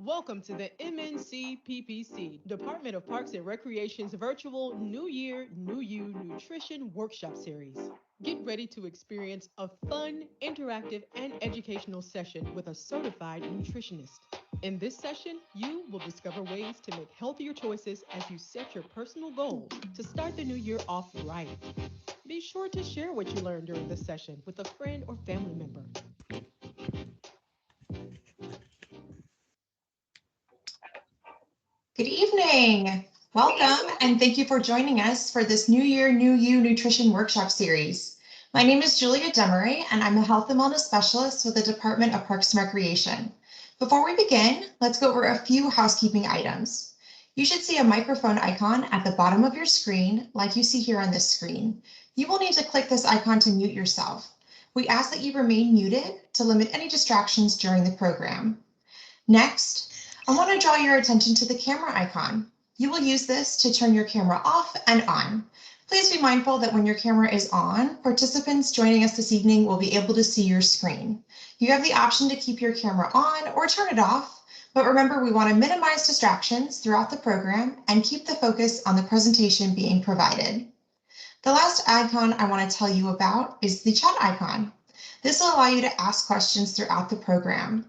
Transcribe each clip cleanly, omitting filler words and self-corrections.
Welcome to the MNCPPC, Department of Parks and Recreation's virtual New Year, New You Nutrition Workshop Series. Get ready to experience a fun, interactive, and educational session with a certified nutritionist. In this session, you will discover ways to make healthier choices as you set your personal goals to start the new year off right. Be sure to share what you learned during this session with a friend or family member. Good evening. Welcome, and thank you for joining us for this New Year, New You Nutrition Workshop Series. My name is Julia Demery, and I'm a Health and Wellness Specialist with the Department of Parks and Recreation. Before we begin, let's go over a few housekeeping items. You should see a microphone icon at the bottom of your screen, like you see here on this screen. You will need to click this icon to mute yourself. We ask that you remain muted to limit any distractions during the program. Next, I want to draw your attention to the camera icon. You will use this to turn your camera off and on. Please be mindful that when your camera is on, participants joining us this evening will be able to see your screen. You have the option to keep your camera on or turn it off, but remember we want to minimize distractions throughout the program and keep the focus on the presentation being provided. The last icon I want to tell you about is the chat icon. This will allow you to ask questions throughout the program.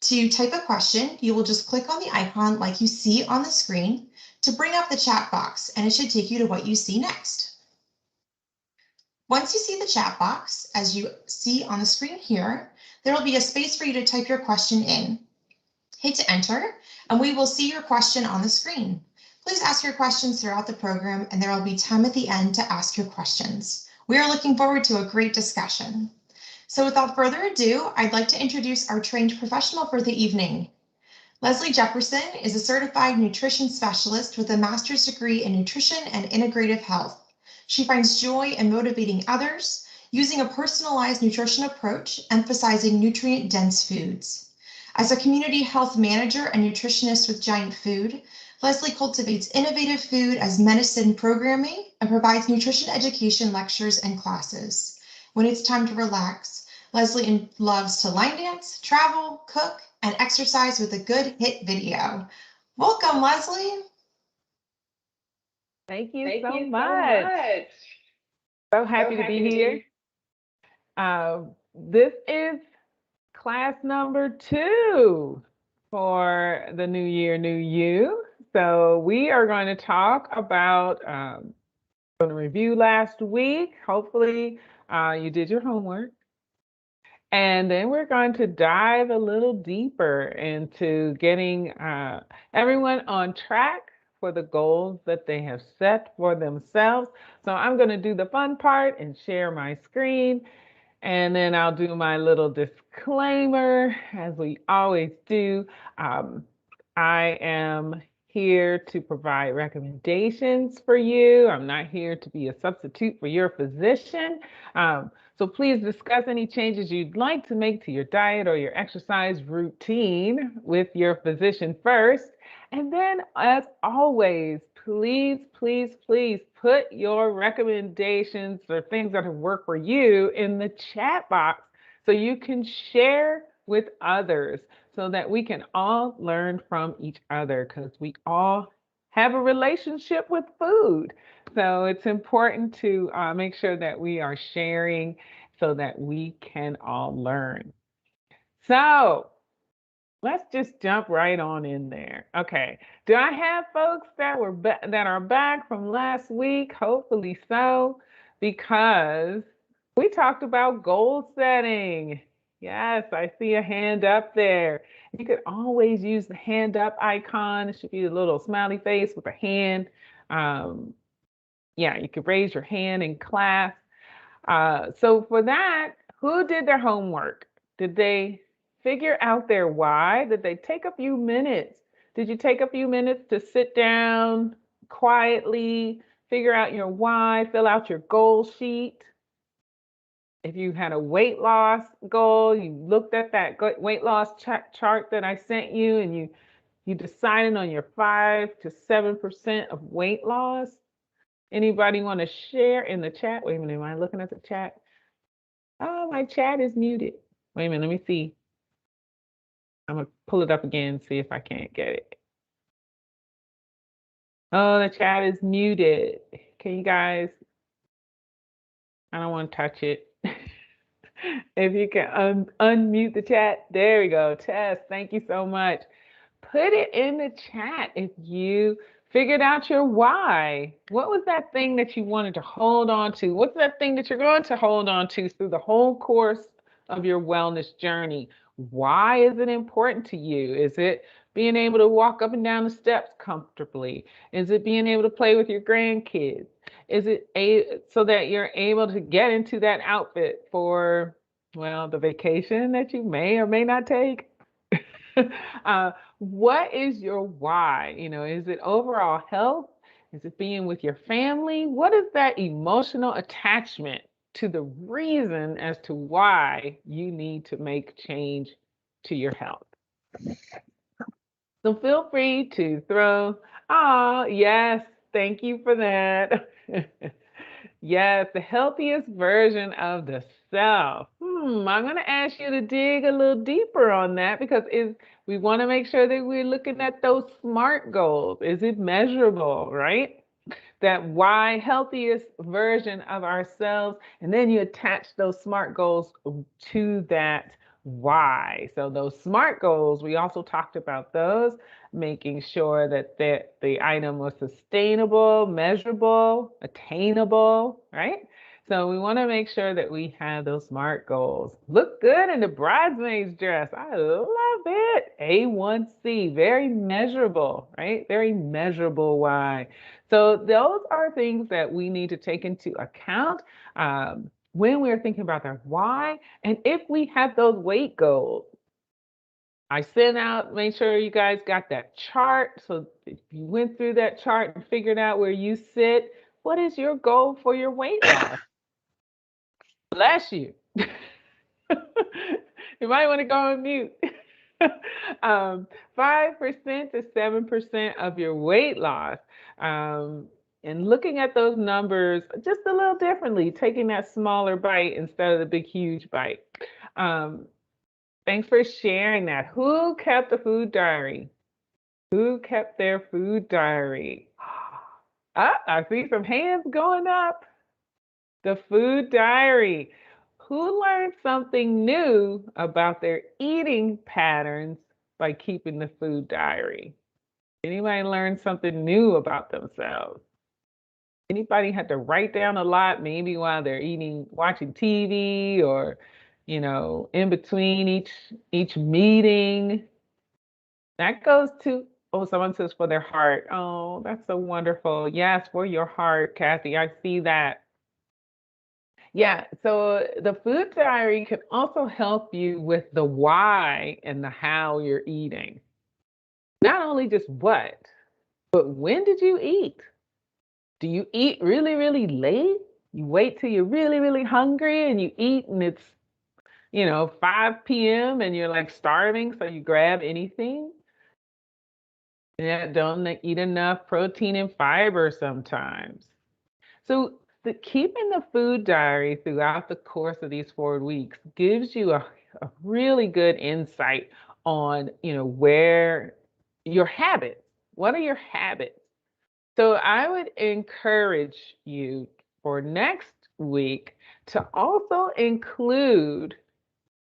To type a question, you will just click on the icon like you see on the screen to bring up the chat box, and it should take you to what you see next. Once you see the chat box, as you see on the screen here, there will be a space for you to type your question in. Hit enter, and we will see your question on the screen. Please ask your questions throughout the program, and there will be time at the end to ask your questions. We are looking forward to a great discussion. So without further ado, I'd like to introduce our trained professional for the evening. Leslie Jefferson is a certified nutrition specialist with a master's degree in nutrition and integrative health. She finds joy in motivating others, using a personalized nutrition approach, emphasizing nutrient-dense foods. As a community health manager and nutritionist with Giant Food, Leslie cultivates innovative food as medicine programming and provides nutrition education lectures and classes. When it's time to relax, Leslie loves to line dance, travel, cook, and exercise with a good hit video. Welcome, Leslie. Thank you Thank so you so much. much. So So happy to be happy to here. be This is class number 2 for the New Year, New You. So we are going to talk about, going to review last week. Hopefully you did your homework. And then we're going to dive a little deeper into getting everyone on track for the goals that they have set for themselves. So I'm going to do the fun part and share my screen. And then I'll do my little disclaimer, as we always do. I am here to provide recommendations for you. I'm not here to be a substitute for your physician. So please discuss any changes you'd like to make to your diet or your exercise routine with your physician first. And then, as always, please, please, please put your recommendations or things that have worked for you in the chat box so you can share with others so that we can all learn from each other because we all have a relationship with food. So it's important to make sure that we are sharing so that we can all learn. So let's just jump right on in there. Okay. Do I have folks that are back from last week? Hopefully so, because we talked about goal setting. Yes, I see a hand up there. You could always use the hand up icon. It should be a little smiley face with a hand. Yeah, you could raise your hand in class. So for that, who did their homework? Did they figure out their why? Did they take a few minutes? Did you take a few minutes to sit down quietly, figure out your why, fill out your goal sheet? If you had a weight loss goal, you looked at that weight loss chart that I sent you, and you decided on your 5 to 7% of weight loss. Anybody want to share in the chat? Wait a minute, am I looking at the chat? Oh, my chat is muted. Wait a minute, let me see. I'm gonna pull it up again, see if I can't get it. Oh, the chat is muted. Can you guys, I don't want to touch it. If you can unmute the chat. There we go. Tess, thank you so much. Put it in the chat if you figured out your why. What was that thing that you wanted to hold on to? What's that thing that you're going to hold on to through the whole course of your wellness journey? Why is it important to you? Is it being able to walk up and down the steps comfortably? Is it being able to play with your grandkids? Is it so that you're able to get into that outfit for, well, the vacation that you may or may not take? What is your why? You know, is it overall health? Is it being with your family? What is that emotional attachment to the reason as to why you need to make change to your health? So feel free to throw, oh, yes, thank you for that. Yes, the healthiest version of the self. I'm going to ask you to dig a little deeper on that because we want to make sure that we're looking at those SMART goals. Is it measurable, right? That why healthiest version of ourselves, and then you attach those SMART goals to that why. So those SMART goals, we also talked about those, making sure that the item was sustainable, measurable, attainable, right? So we want to make sure that we have those SMART goals. Look good in the bridesmaid's dress. I love it. A1C, very measurable, right? Very measurable why. So those are things that we need to take into account when we're thinking about our why. And if we have those weight goals, I sent out, make sure you guys got that chart. So if you went through that chart and figured out where you sit, what is your goal for your weight loss? Bless you. You might want to go on mute. 5% to 7% of your weight loss. And looking at those numbers just a little differently, taking that smaller bite instead of the big, huge bite. Thanks for sharing that. Who kept the food diary? Who kept their food diary? I see some hands going up. The food diary. Who learned something new about their eating patterns by keeping the food diary? Anybody learn something new about themselves? Anybody had to write down a lot, maybe while they're eating, watching TV, or, you know, in between each meeting? That goes to, oh, someone says for their heart. Oh, that's so wonderful. Yes, for your heart, Kathy. I see that. Yeah, so the food diary can also help you with the why and the how you're eating. Not only just what, but when did you eat? Do you eat really, really late? You wait till you're really, really hungry and you eat and it's, 5 p.m. and you're like starving, so you grab anything? Yeah, don't eat enough protein and fiber sometimes. So keeping the food diary throughout the course of these 4 weeks gives you a really good insight on, where your habits, what are your habits? So I would encourage you for next week to also include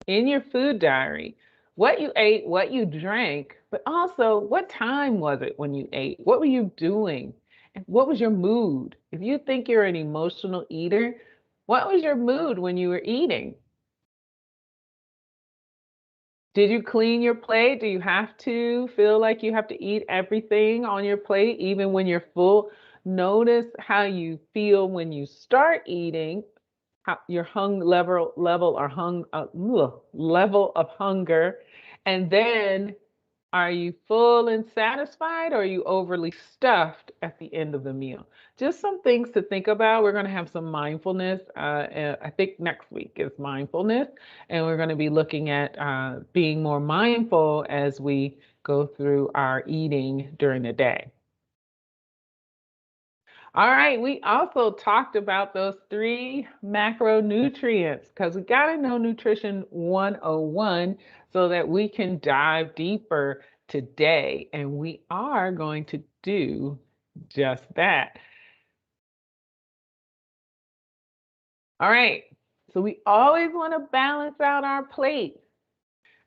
in your food diary what you ate, what you drank, but also what time was it when you ate? What were you doing? And what was your mood? If you think you're an emotional eater, what was your mood when you were eating? Did you clean your plate? Do you have to feel like you have to eat everything on your plate, even when you're full? Notice how you feel when you start eating, how your level of hunger, and then are you full and satisfied, or are you overly stuffed at the end of the meal? Just some things to think about. We're going to have some mindfulness. I think next week is mindfulness, and we're going to be looking at being more mindful as we go through our eating during the day. All right, we also talked about those 3 macronutrients because we got to know nutrition 101 so that we can dive deeper today. And we are going to do just that. All right, so we always want to balance out our plate.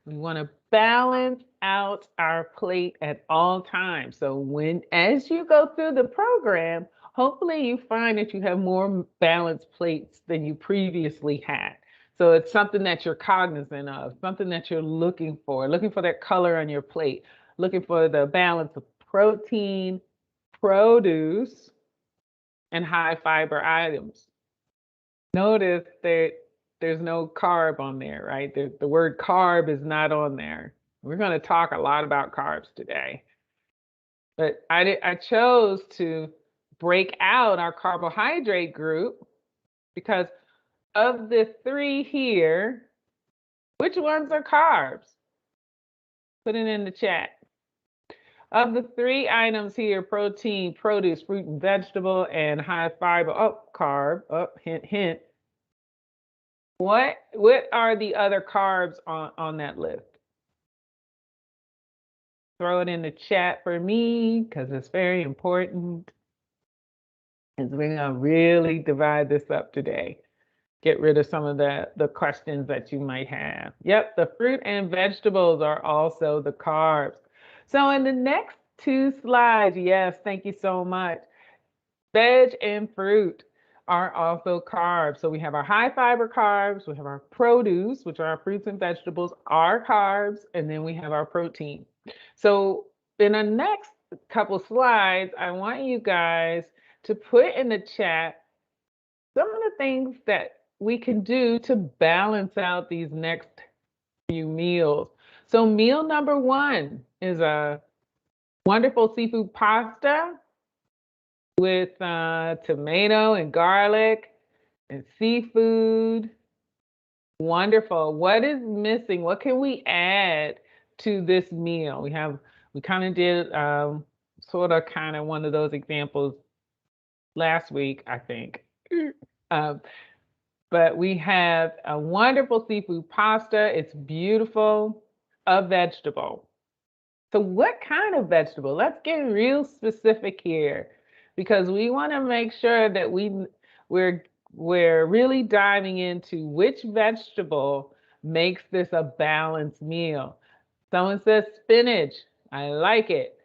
We want to balance out our plate at all times. So as you go through the program, hopefully you find that you have more balanced plates than you previously had. So it's something that you're cognizant of, something that you're looking for that color on your plate, looking for the balance of protein, produce, and high fiber items. Notice that there's no carb on there, right? The word carb is not on there. We're going to talk a lot about carbs today. But I chose to break out our carbohydrate group because of the 3 here, which ones are carbs? Put it in the chat. Of the 3 items here, protein, produce, fruit and vegetable, and high fiber, carb, hint, hint. What are the other carbs on that list? Throw it in the chat for me because it's very important. As we're gonna really divide this up today. Get rid of some of the questions that you might have. Yep, the fruit and vegetables are also the carbs. So in the next 2 slides, yes, thank you so much. Veg and fruit are also carbs. So we have our high fiber carbs, we have our produce, which are our fruits and vegetables, our carbs, and then we have our protein. So in the next couple slides, I want you guys to put in the chat some of the things that we can do to balance out these next few meals. So meal number 1 is a wonderful seafood pasta with tomato and garlic and seafood. Wonderful. What is missing? What can we add to this meal? We kind of did sort of kind of one of those examples last week, I think. But we have a wonderful seafood pasta. It's beautiful, a vegetable. So what kind of vegetable? Let's get real specific here because we want to make sure that we're really diving into which vegetable makes this a balanced meal. Someone says spinach. I like it.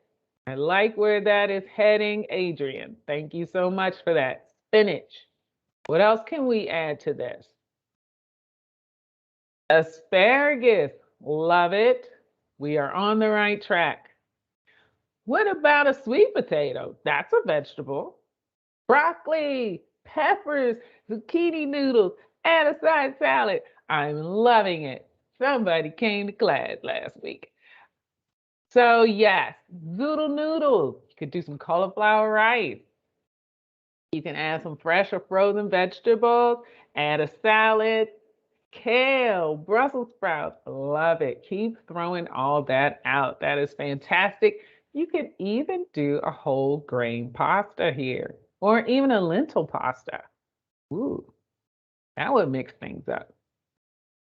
I like where that is heading, Adrian. Thank you so much for that. Spinach. What else can we add to this? Asparagus. Love it. We are on the right track. What about a sweet potato? That's a vegetable. Broccoli, peppers, zucchini noodles, and a side salad. I'm loving it. Somebody came to class last week. So yes, zoodle noodles. You could do some cauliflower rice. You can add some fresh or frozen vegetables, add a salad, kale, Brussels sprouts. Love it. Keep throwing all that out. That is fantastic. You could even do a whole grain pasta here or even a lentil pasta. Ooh, that would mix things up.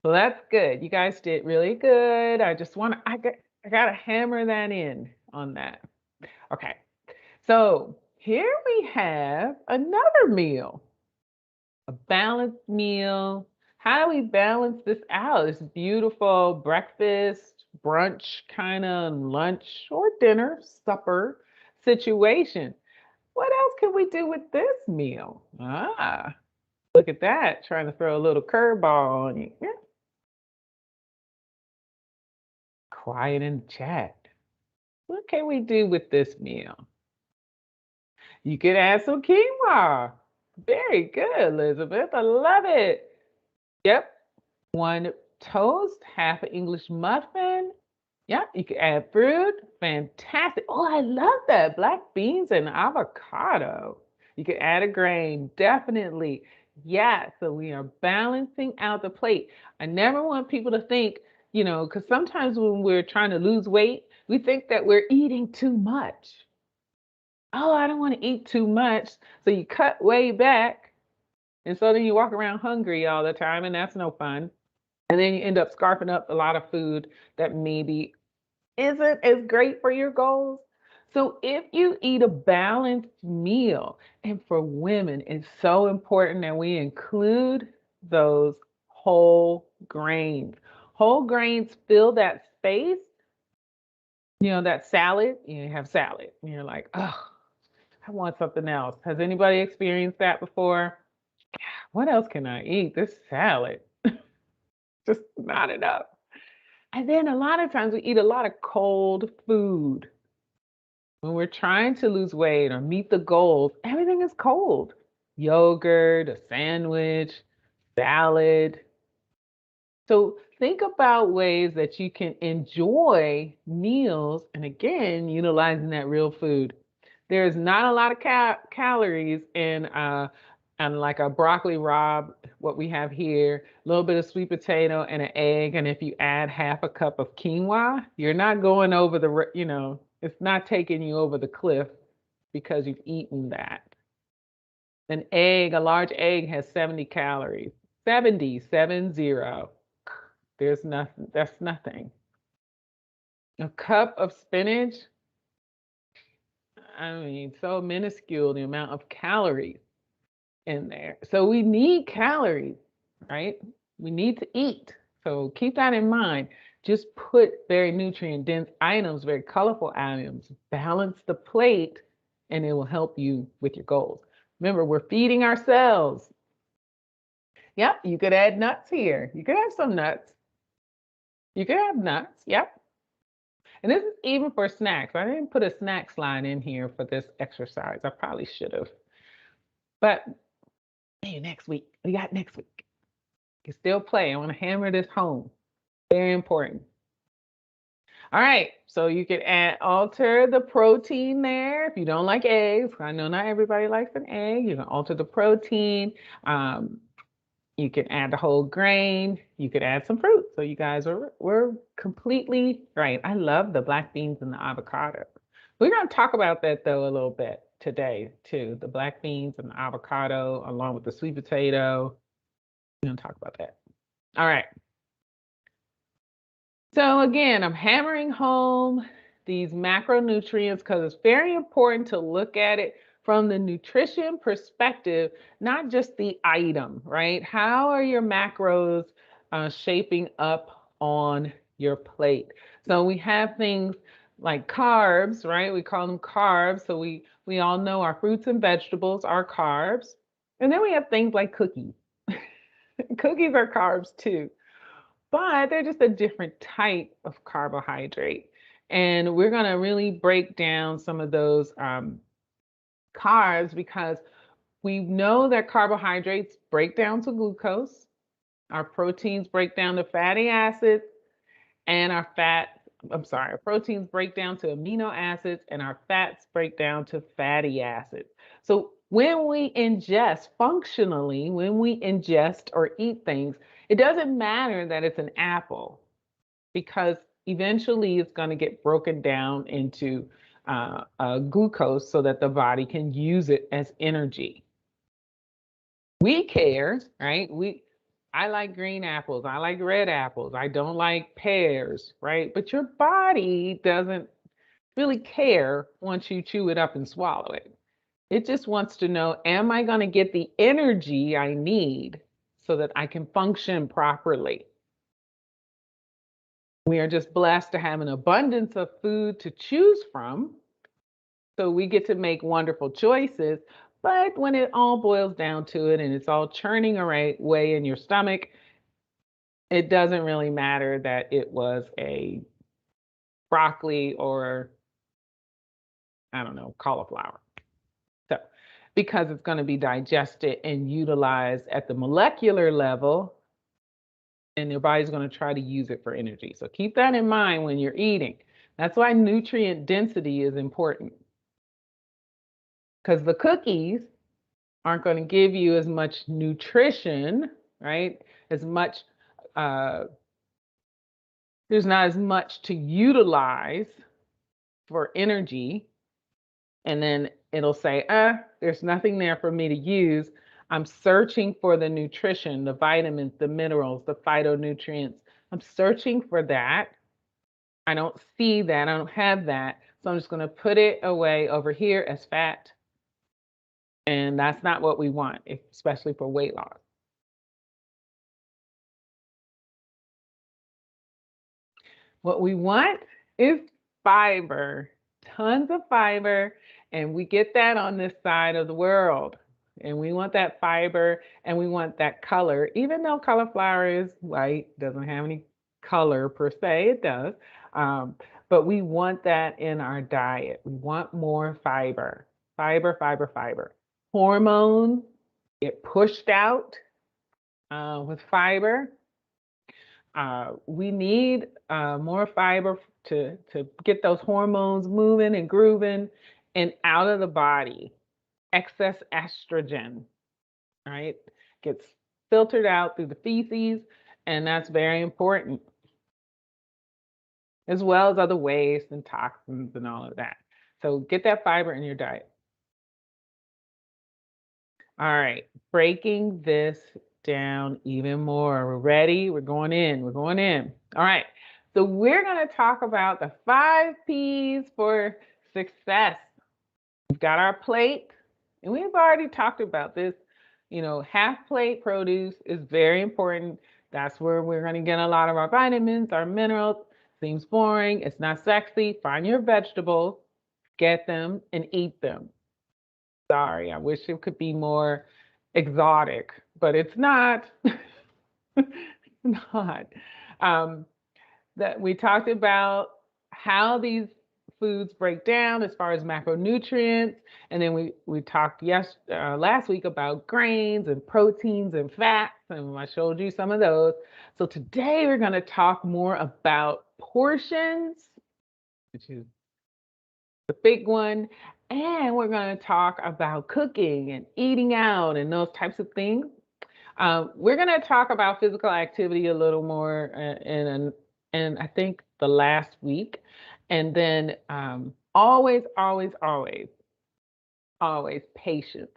So that's good. You guys did really good. I got to hammer that in on that. Okay. So here we have another meal, a balanced meal. How do we balance this out? This beautiful breakfast, brunch, kind of lunch or dinner, supper situation. What else can we do with this meal? Look at that, trying to throw a little curveball on you. Yeah. Quiet in the chat. What can we do with this meal? You could add some quinoa. Very good, Elizabeth. I love it. Yep. 1 toast, half an English muffin. Yep. You can add fruit. Fantastic. Oh, I love that. Black beans and avocado. You can add a grain. Definitely. Yeah. So we are balancing out the plate. I never want people to think, because sometimes when we're trying to lose weight, we think that we're eating too much. oh, I don't want to eat too much. So you cut way back. And so then you walk around hungry all the time, and that's no fun. And then you end up scarfing up a lot of food that maybe isn't as great for your goals. So if you eat a balanced meal, and for women, it's so important that we include those whole grains. Whole grains fill that space. You know, that salad, you have salad, and you're like, oh, I want something else. Has anybody experienced that before? What else can I eat? This salad, just not enough. And then a lot of times we eat a lot of cold food. When we're trying to lose weight or meet the goals, everything is cold. Yogurt, a sandwich, salad. So think about ways that you can enjoy meals and again, utilizing that real food. There's not a lot of calories in and like a broccoli rabe, what we have here, a little bit of sweet potato and an egg. And if you add half a cup of quinoa, you're not going over the, it's not taking you over the cliff because you've eaten that. An egg, a large egg has 70 calories, 70, 7-0. There's nothing, that's nothing. A cup of spinach, I mean, so minuscule the amount of calories in there. So we need calories, right? We need to eat. So keep that in mind. Just put very nutrient dense items, very colorful items, balance the plate, and it will help you with your goals. Remember, we're feeding ourselves. Yep, you could add nuts here. You could have some nuts. You could have nuts. Yep. And this is even for snacks. I didn't put a snacks line in here for this exercise. I probably should have. But maybe next week. We got next week. You can still play. I want to hammer this home. Very important. All right. So you can alter the protein there. If you don't like eggs, I know not everybody likes an egg. You can alter the protein. You can add the whole grain. You could add some fruit. So you guys were completely right. I love the black beans and the avocado. We're going to talk about that though a little bit today too. The black beans and the avocado along with the sweet potato. We're going to talk about that. All right. So again, I'm hammering home these macronutrients because it's very important to look at it from the nutrition perspective, not just the item, right? How are your macros shaping up on your plate? So we have things like carbs, right? We call them carbs. So we all know our fruits and vegetables are carbs. And then we have things like cookies. Cookies are carbs too, but they're just a different type of carbohydrate. And we're going to really break down some of those carbs because we know that carbohydrates break down to glucose, our proteins break down to fatty acids, and our proteins break down to amino acids, and our fats break down to fatty acids. So when we ingest functionally, when we ingest or eat things, it doesn't matter that it's an apple because eventually it's going to get broken down into glucose so that the body can use it as energy. We care, right? I like green apples. I like red apples. I don't like pears, right? But your body doesn't really care once you chew it up and swallow it. It just wants to know, am I going to get the energy I need so that I can function properly? We are just blessed to have an abundance of food to choose from. So we get to make wonderful choices. But when it all boils down to it and it's all churning away in your stomach, it doesn't really matter that it was a broccoli or, I don't know, cauliflower. So, because it's going to be digested and utilized at the molecular level, and your body's going to try to use it for energy. So keep that in mind when you're eating. That's why nutrient density is important. Because the cookies aren't going to give you as much nutrition, right? As much, there's not as much to utilize for energy. And then it'll say, there's nothing there for me to use. I'm searching for the nutrition, the vitamins, the minerals, the phytonutrients. I'm searching for that. I don't see that. I don't have that. So I'm just going to put it away over here as fat. And that's not what we want, especially for weight loss. What we want is fiber, tons of fiber, and we get that on this side of the world. And we want that fiber and we want that color, even though cauliflower is white, doesn't have any color per se, it does. But we want that in our diet. We want more fiber, fiber, fiber, fiber. Hormones get pushed out with fiber. We need more fiber to get those hormones moving and grooving and out of the body. Excess estrogen, right? Gets filtered out through the feces, and that's very important, as well as other waste and toxins and all of that. So get that fiber in your diet. All right, breaking this down even more. We're ready. We're going in. We're going in. All right. So we're going to talk about the 5 P's for success. We've got our plate, and we've already talked about this. You know, half plate produce is very important. That's where we're going to get a lot of our vitamins, our minerals. Seems boring. It's not sexy. Find your vegetables, get them, and eat them. Sorry, I wish it could be more exotic, but it's not. It's not. That we talked about how these foods break down as far as macronutrients, and then we talked last week about grains and proteins and fats, and I showed you some of those. So today we're going to talk more about portions, which is the big one, and we're going to talk about cooking and eating out and those types of things. We're going to talk about physical activity a little more in I think the last week. And then always, always, always, always patience.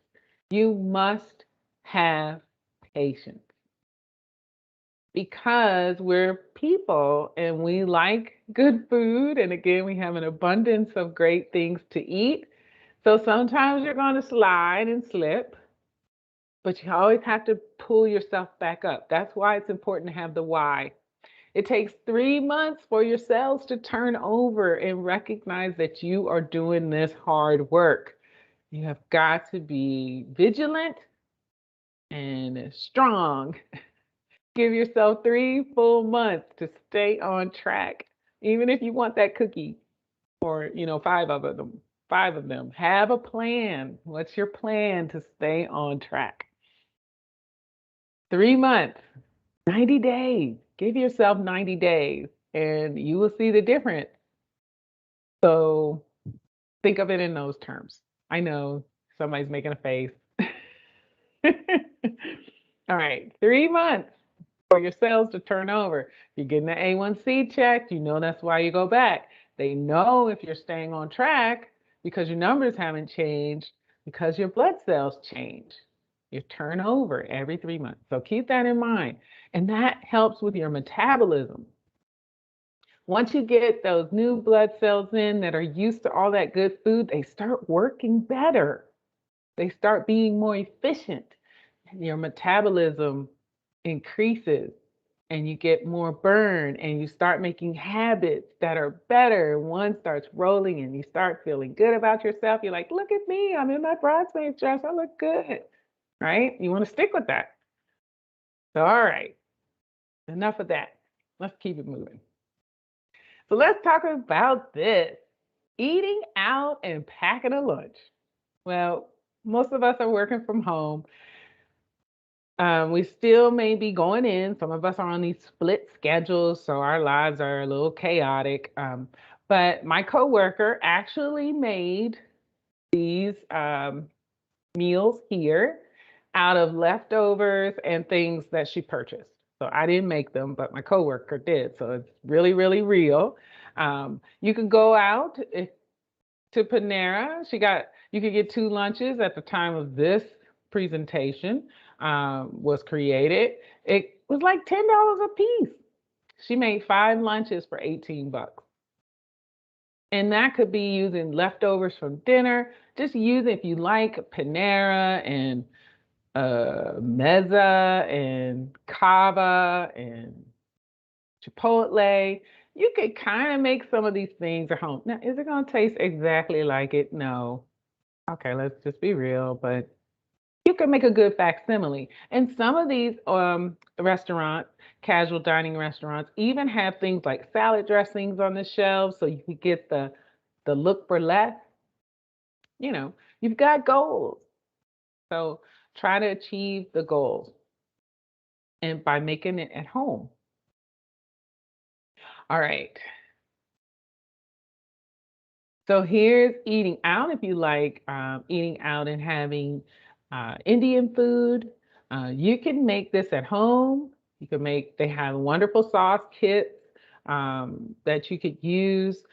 You must have patience because we're people and we like good food. And again, we have an abundance of great things to eat. So sometimes you're going to slide and slip, but you always have to pull yourself back up. That's why it's important to have the why. It takes 3 months for your cells to turn over and recognize that you are doing this hard work. You have got to be vigilant and strong. Give yourself 3 full months to stay on track. Even if you want that cookie or, 5 of them. 5 of them. Have a plan. What's your plan to stay on track? 3 months, 90 days. Give yourself 90 days and you will see the difference. So think of it in those terms. I know somebody's making a face. All right, 3 months for your cells to turn over. You're getting the A1C checked, you know that's why you go back. They know if you're staying on track because your numbers haven't changed, because your blood cells change. You turn over every 3 months. So keep that in mind. And that helps with your metabolism. Once you get those new blood cells in that are used to all that good food, they start working better. They start being more efficient. And your metabolism increases and you get more burn and you start making habits that are better. One starts rolling and you start feeling good about yourself. You're like, look at me, I'm in my bridesmaid dress, I look good, right? You want to stick with that. So, all right, enough of that. Let's keep it moving. So let's talk about this, eating out and packing a lunch. Well, most of us are working from home. We still may be going in. Some of us are on these split schedules, so our lives are a little chaotic. But my coworker actually made these meals here out of leftovers and things that she purchased. So I didn't make them, but my coworker did. So it's really, really real. You can go out to Panera. You could get 2 lunches at the time of this presentation was created. It was like $10 a piece. She made 5 lunches for 18 bucks. And that could be using leftovers from dinner. Just use, if you like, Panera and Meza and Cava and Chipotle. You could kind of make some of these things at home. Now, is it going to taste exactly like it? No. Okay, let's just be real, but you can make a good facsimile. And some of these restaurants, casual dining restaurants, even have things like salad dressings on the shelves so you can get the look for less. You know, you've got goals. So try to achieve the goals and by making it at home. All right. So here's eating out. If you like eating out and having Indian food, you can make this at home. You can make, they have wonderful sauce kits that you could use.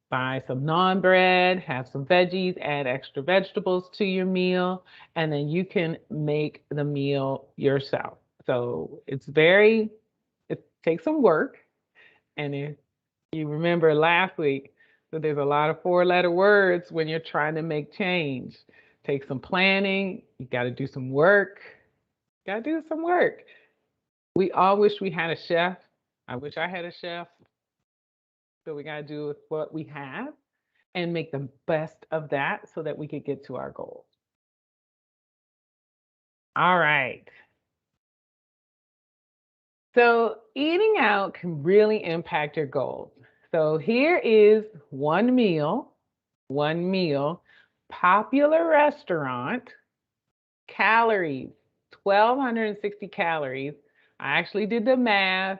Buy some naan bread, have some veggies, add extra vegetables to your meal, and then you can make the meal yourself. So it takes some work. And if you remember last week, so there's a lot of 4-letter words when you're trying to make change. Take some planning. You got to do some work. Got to do some work. We all wish we had a chef. I wish I had a chef. So we got to do with what we have and make the best of that so that we could get to our goals. All right. So eating out can really impact your goals. So here is one meal, popular restaurant, calories, 1,260 calories. I actually did the math,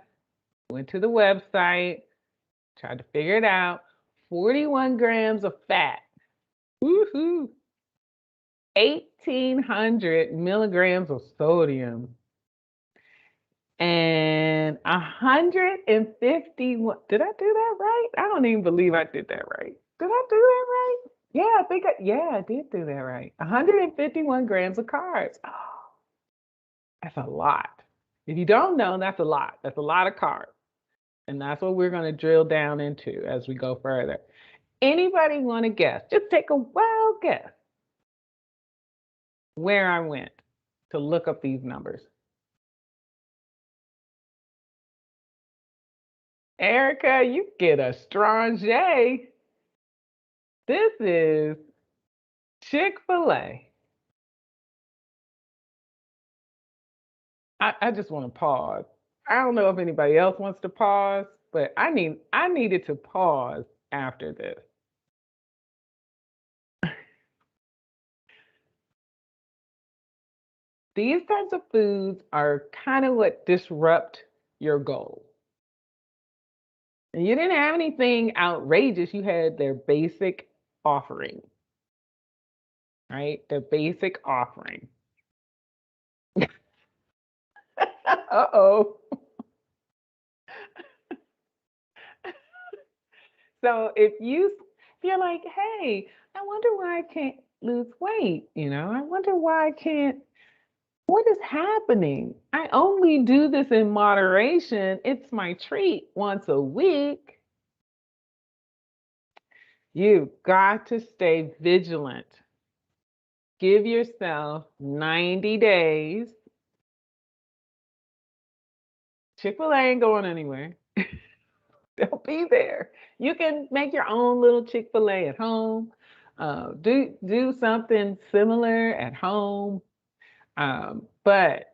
went to the website, tried to figure it out. 41 grams of fat. Woohoo! 1,800 milligrams of sodium. And 151. Did I do that right? I don't even believe I did that right. Did I do that right? Yeah, I did do that right. 151 grams of carbs. Oh, that's a lot. If you don't know, that's a lot. That's a lot of carbs. And that's what we're going to drill down into as we go further. Anybody want to guess? Just take a wild guess where I went to look up these numbers. Erica, you get a strong J. This is Chick-fil-A. I just want to pause. I don't know if anybody else wants to pause, but I needed to pause after this. These types of foods are kind of what disrupt your goals. And you didn't have anything outrageous. You had their basic offering, right? Their basic offering. Uh-oh. So if you're like, hey, I wonder why I can't lose weight, I wonder why I can't, what is happening? I only do this in moderation. It's my treat once a week. You've got to stay vigilant. Give yourself 90 days. Chick-fil-A ain't going anywhere. They'll be there. You can make your own little Chick-fil-A at home. Do something similar at home. But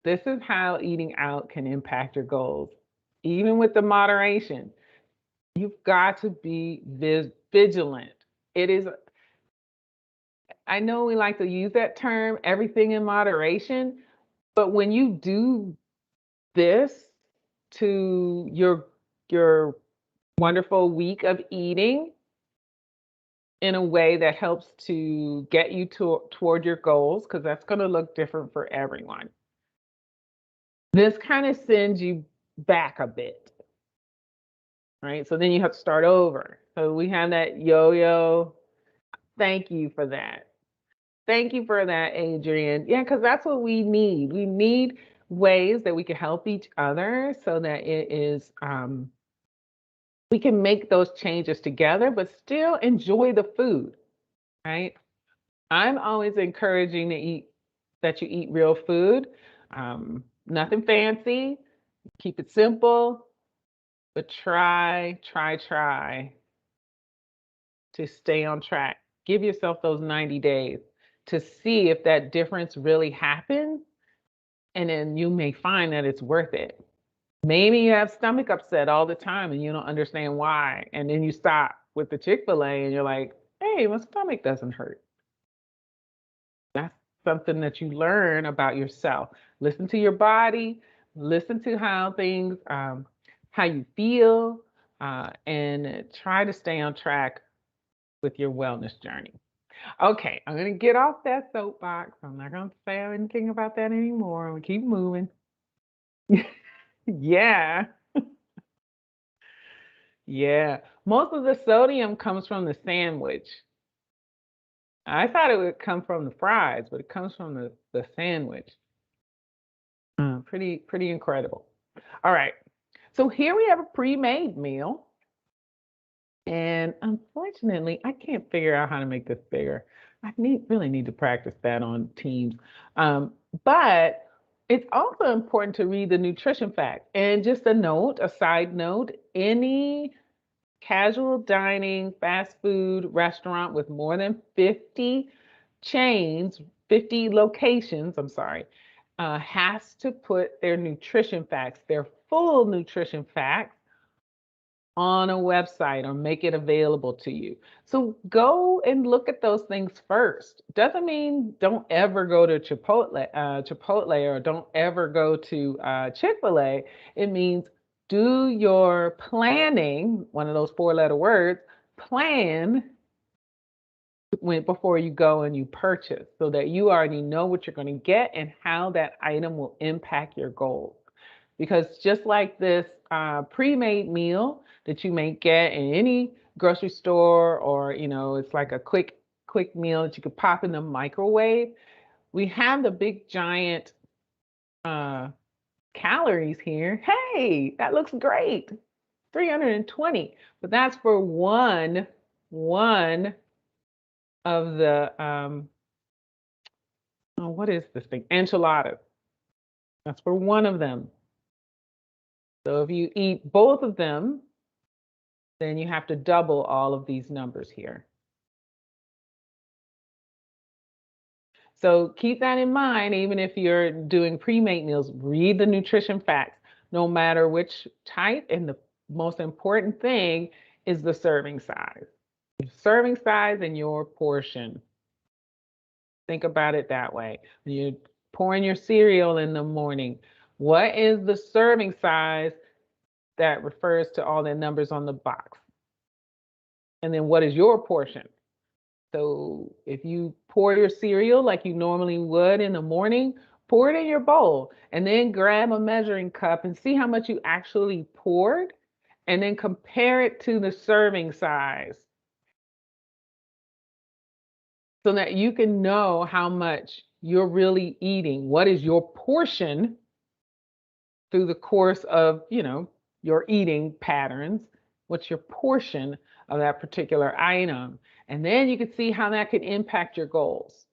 this is how eating out can impact your goals. Even with the moderation, you've got to be vigilant. It is, I know we like to use that term, everything in moderation, but when you do this to your wonderful week of eating in a way that helps to get you toward your goals, because that's going to look different for everyone. This kind of sends you back a bit, right? So then you have to start over. So we have that yo-yo Thank you for that. Thank you for that, Adrian. Yeah, because that's what we need. We need ways that we can help each other so that it is we can make those changes together, but still enjoy the food, right? I'm always encouraging that you eat real food. Nothing fancy. Keep it simple, but try to stay on track. Give yourself those 90 days to see if that difference really happens. And then you may find that it's worth it. Maybe you have stomach upset all the time and you don't understand why. And then you stop with the Chick-fil-A and you're like, hey, my stomach doesn't hurt. That's something that you learn about yourself. Listen to your body, listen to how things, how you feel, and try to stay on track with your wellness journey. Okay, I'm going to get off that soapbox. I'm not going to say anything about that anymore. I'm going to keep moving. Yeah. Yeah. Most of the sodium comes from the sandwich. I thought it would come from the fries, but it comes from the sandwich. Pretty incredible. All right. So here we have a pre-made meal. And unfortunately, I can't figure out how to make this bigger. I really need to practice that on Teams. But it's also important to read the nutrition facts. And just a side note, any casual dining, fast food restaurant with more than 50 chains, 50 locations, I'm sorry, has to put their nutrition facts, their full nutrition facts, on a website or make it available to you. So go and look at those things first. Doesn't mean don't ever go to Chipotle or don't ever go to Chick-fil-A. It means do your planning, one of those four-letter words, plan before you go and you purchase so that you already know what you're going to get and how that item will impact your goals. Because just like this pre-made meal that you may get in any grocery store, or it's like a quick meal that you could pop in the microwave, we have the big giant calories here. Hey, that looks great. 320, but that's for one of the what is this thing? Enchiladas. That's for one of them. So if you eat both of them, then you have to double all of these numbers here. So keep that in mind, even if you're doing pre-made meals, read the nutrition facts, no matter which type. And the most important thing is the serving size. Serving size and your portion. Think about it that way. When you're pouring your cereal in the morning, what is the serving size that refers to all the numbers on the box? And then what is your portion? So if you pour your cereal like you normally would in the morning, pour it in your bowl and then grab a measuring cup and see how much you actually poured and then compare it to the serving size so that you can know how much you're really eating. What is your portion through the course of, your eating patterns? What's your portion of that particular item? And then you can see how that could impact your goals.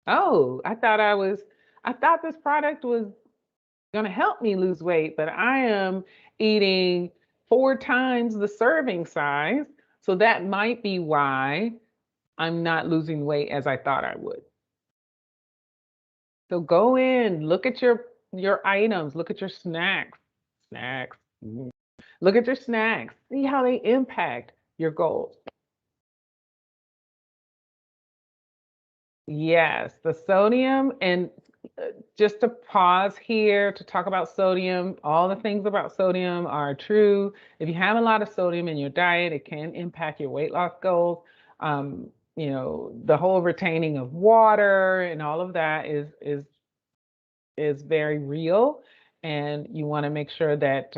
Oh, I thought this product was going to help me lose weight, but I am eating 4 times the serving size. So that might be why I'm not losing weight as I thought I would. So go in, look at your items, look at your snacks. Look at your snacks, see how they impact your goals. Yes, the sodium, and just to pause here to talk about sodium, all the things about sodium are true. If you have a lot of sodium in your diet, it can impact your weight loss goals. The whole retaining of water and all of that is very real, and you want to make sure that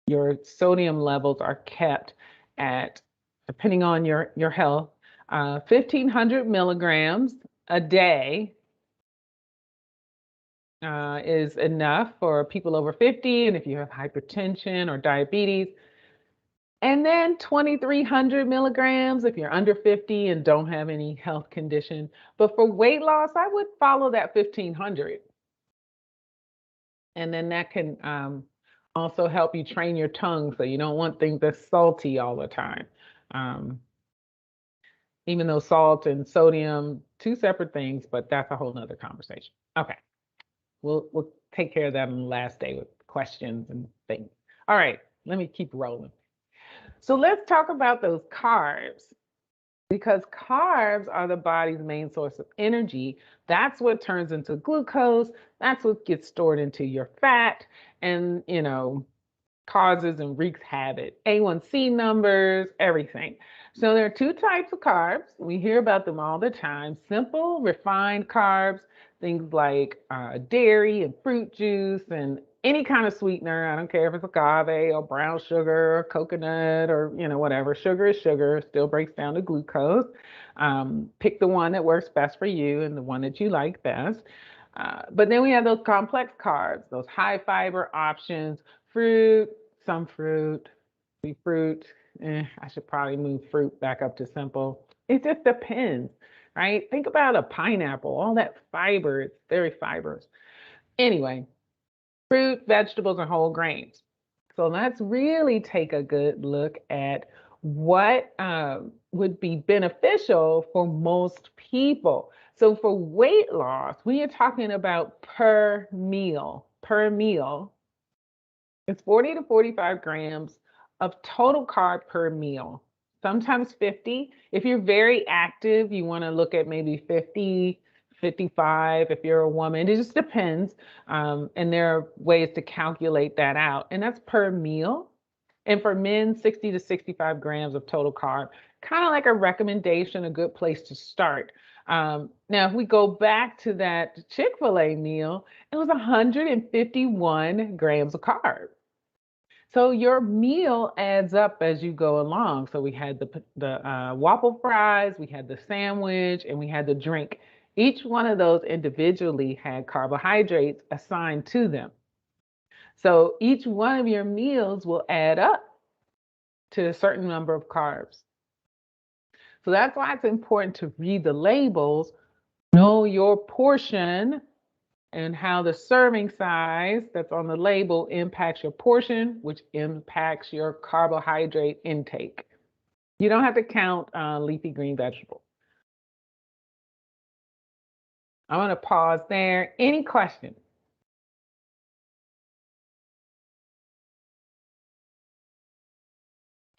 your sodium levels are kept at, depending on your health, 1,500 milligrams a day is enough for people over 50, and if you have hypertension or diabetes. And then 2,300 milligrams if you're under 50 and don't have any health condition. But for weight loss, I would follow that 1,500. And then that can also help you train your tongue so you don't want things that's salty all the time. Even though salt and sodium, two separate things, but that's a whole nother conversation. Okay, we'll take care of that on the last day with questions and things. All right, let me keep rolling. So let's talk about those carbs, because carbs are the body's main source of energy. That's what turns into glucose. That's what gets stored into your fat and, causes and wreaks havoc. A1C numbers, everything. So there are two types of carbs. We hear about them all the time. Simple, refined carbs, things like dairy and fruit juice and any kind of sweetener. I don't care if it's agave or brown sugar or coconut or, whatever. Sugar is sugar, still breaks down to glucose. Pick the one that works best for you and the one that you like best. But then we have those complex carbs, those high fiber options, fruit, some fruit, I should probably move fruit back up to simple. It just depends, right? Think about a pineapple, all that fiber, it's very fibrous. Anyway, fruit, vegetables, and whole grains. So let's really take a good look at what would be beneficial for most people. So for weight loss, we are talking about per meal. It's 40 to 45 grams of total carb per meal, sometimes 50. If you're very active, you want to look at maybe 50, 55 if you're a woman. It just depends. And there are ways to calculate that out. And that's per meal. And for men, 60 to 65 grams of total carb, kind of like a recommendation, a good place to start. Now, if we go back to that Chick-fil-A meal, it was 151 grams of carb. So your meal adds up as you go along. So we had the waffle fries, we had the sandwich, and we had the drink. Each one of those individually had carbohydrates assigned to them. So each one of your meals will add up to a certain number of carbs. So that's why it's important to read the labels, know your portion, and how the serving size that's on the label impacts your portion, which impacts your carbohydrate intake. You don't have to count leafy green vegetables. I'm going to pause there. Any questions?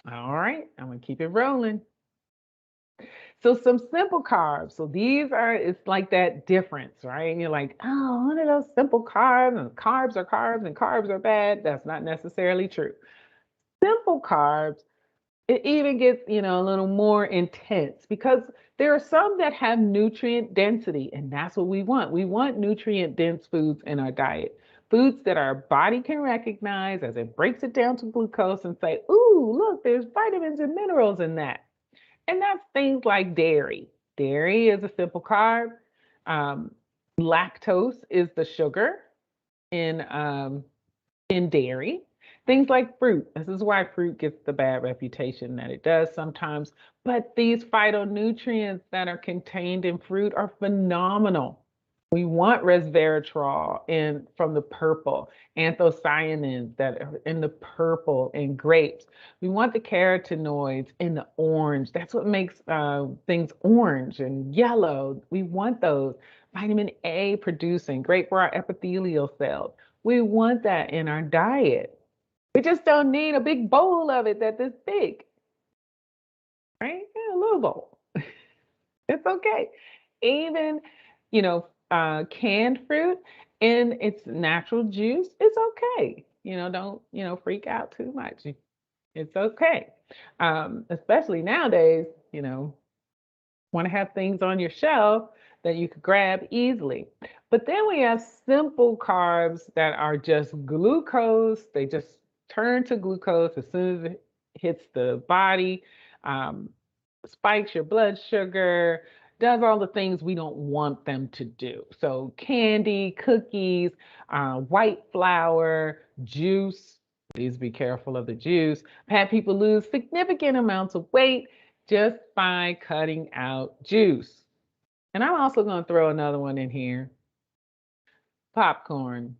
All right, I'm going to keep it rolling. So some simple carbs. So it's like that difference, right? And you're like, oh, one of those simple carbs, and carbs are carbs and carbs are bad. That's not necessarily true. Simple carbs, it even gets, a little more intense because there are some that have nutrient density, and that's what we want. We want nutrient dense foods in our diet. Foods that our body can recognize as it breaks it down to glucose and say, ooh, look, there's vitamins and minerals in that. And that's things like dairy. Dairy is a simple carb. Lactose is the sugar in dairy. Things like fruit. This is why fruit gets the bad reputation that it does sometimes. But these phytonutrients that are contained in fruit are phenomenal. We want resveratrol from the purple, anthocyanins that are in the purple in grapes. We want the carotenoids in the orange. That's what makes things orange and yellow. We want those. Vitamin A producing, great for our epithelial cells. We want that in our diet. We just don't need a big bowl of it that's this big, right? Yeah, a little bowl. It's okay. Even, canned fruit in its natural juice, it's okay. Don't, freak out too much. It's okay. Especially nowadays, want to have things on your shelf that you could grab easily. But then we have simple carbs that are just glucose. They just turn to glucose as soon as it hits the body. spikes your blood sugar, does all the things we don't want them to do. So candy, cookies, white flour, juice. Please be careful of the juice. I've had people lose significant amounts of weight just by cutting out juice. And I'm also going to throw another one in here. Popcorn.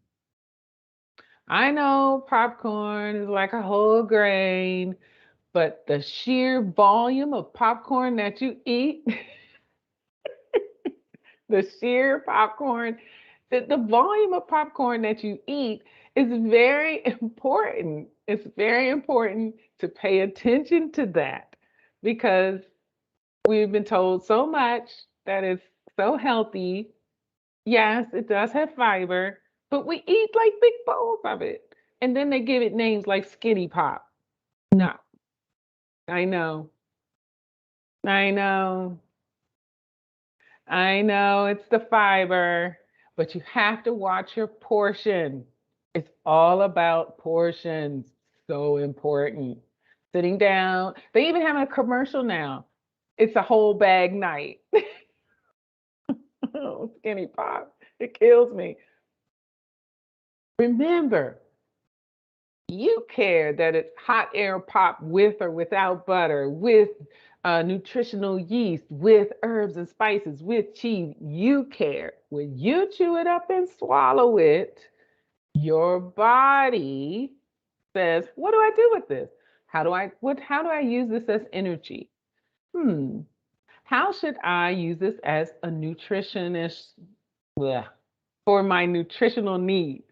I know popcorn is like a whole grain, but the sheer volume of popcorn that you eat, the sheer popcorn, the volume of popcorn that you eat is very important. It's very important to pay attention to that because we've been told so much that it's so healthy. Yes, it does have fiber, but we eat like big bowls of it. And then they give it names like skinny pop. No, I know. I know. I know it's the fiber, but you have to watch your portion. It's all about portions. So important. Sitting down. They even have a commercial now. It's a whole bag night. Oh, skinny pop. It kills me. Remember, you care that it's hot air pop with or without butter, with nutritional yeast, with herbs and spices, with cheese. You care. When you chew it up and swallow it, your body says, "What do I do with this? How do I use this as energy? Hmm. How should I use this as a nutritionist bleh, for my nutritional needs?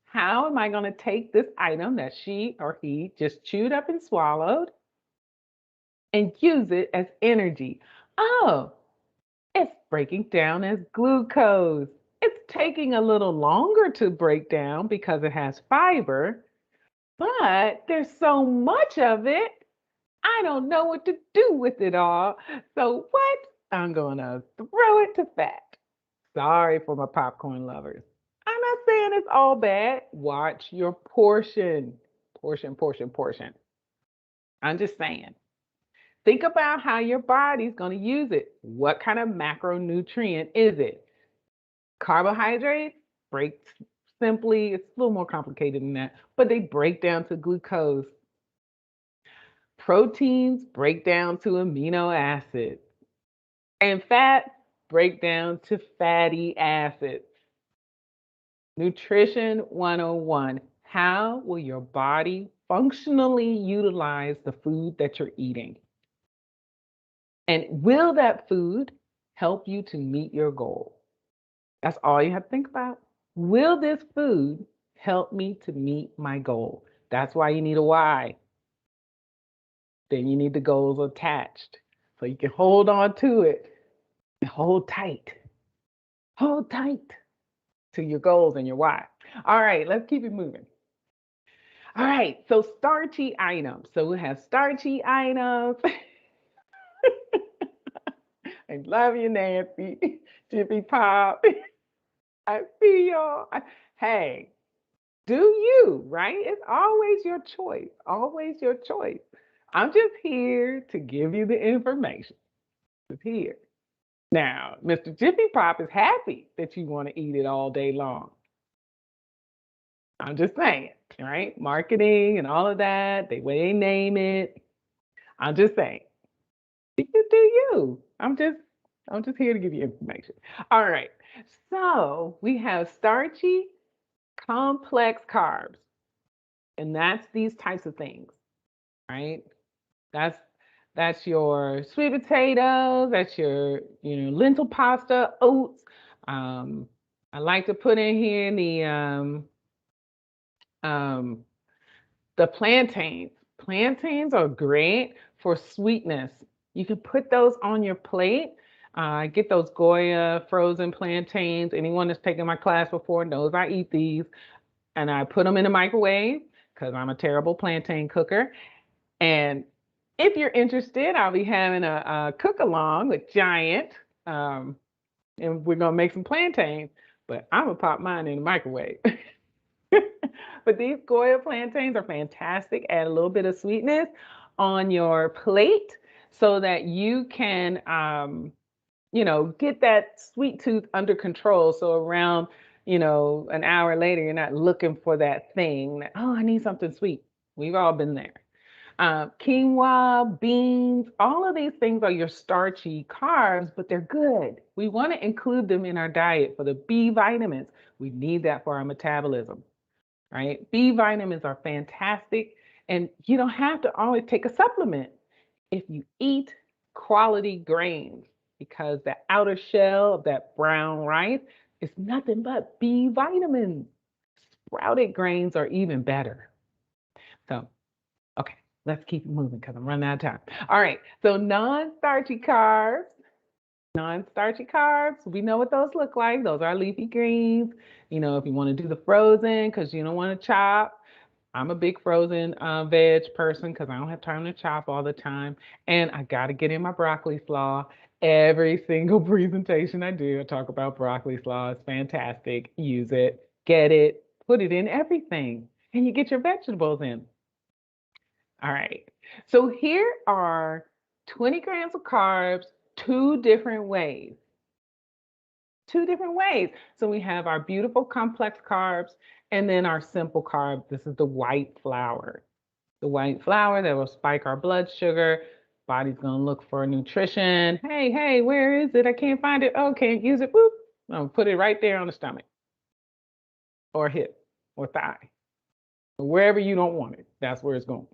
How am I going to take this item that she or he just chewed up and swallowed and use it as energy? Oh, it's breaking down as glucose. It's taking a little longer to break down because it has fiber, but there's so much of it, I don't know what to do with it all. So, what? I'm going to throw it to fat. Sorry for my popcorn lovers. I'm not saying it's all bad. Watch your portion. Portion, portion, portion. I'm just saying. Think about how your body's going to use it. What kind of macronutrient is it? Carbohydrates break simply, it's a little more complicated than that, but they break down to glucose. Proteins break down to amino acids. And fat break down to fatty acids. Nutrition 101. How will your body functionally utilize the food that you're eating? And will that food help you to meet your goal? That's all you have to think about. Will this food help me to meet my goal? That's why you need a why. Then you need the goals attached so you can hold on to it and hold tight. Hold tight to your goals and your why. All right, let's keep it moving. All right, so starchy items. So we have starchy items. I love you, Nancy. Jiffy Pop. I see y'all. Hey, do you, right? It's always your choice. Always your choice. I'm just here to give you the information. It's here. Now, Mr. Jiffy Pop is happy that you want to eat it all day long. I'm just saying, right? Marketing and all of that, the way they name it. I'm just saying. You do you. I'm just here to give you information. All right. So we have starchy complex carbs. And that's these types of things, right? That's that's your sweet potatoes, that's your lentil pasta, oats. Um, I like to put in here um, the plantains. Plantains are great for sweetness. You can put those on your plate. Get those Goya frozen plantains. Anyone that's taken my class before knows I eat these. And I put them in the microwave because I'm a terrible plantain cooker. And if you're interested, I'll be having a cook along with Giant. And we're going to make some plantains. But I'm going to pop mine in the microwave. But these Goya plantains are fantastic. Add a little bit of sweetness on your plate. so that you can, get that sweet tooth under control. So around, an hour later, you're not looking for that thing that, oh, I need something sweet. We've all been there. Quinoa, beans, all of these things are your starchy carbs, but they're good. We want to include them in our diet for the B vitamins. We need that for our metabolism, right? B vitamins are fantastic, and you don't have to always take a supplement if you eat quality grains, because the outer shell of that brown rice is nothing but B vitamins. Sprouted grains are even better. So, okay, let's keep moving because I'm running out of time. All right, so non-starchy carbs. Non-starchy carbs, we know what those look like. Those are leafy greens. If you want to do the frozen because you don't want to chop, I'm a big frozen veg person because I don't have time to chop all the time. And I got to get in my broccoli slaw. Every single presentation I do, I talk about broccoli slaw. It's fantastic. Use it, get it, put it in everything, and you get your vegetables in. All right. So here are 20 grams of carbs, two different ways. Two different ways. So we have our beautiful complex carbs and then our simple carb. This is the white flour. The white flour that will spike our blood sugar. Body's going to look for nutrition. Hey, where is it? I can't find it. Oh, can't use it. Boop. I'll put it right there on the stomach or hip or thigh. Wherever you don't want it, that's where it's going.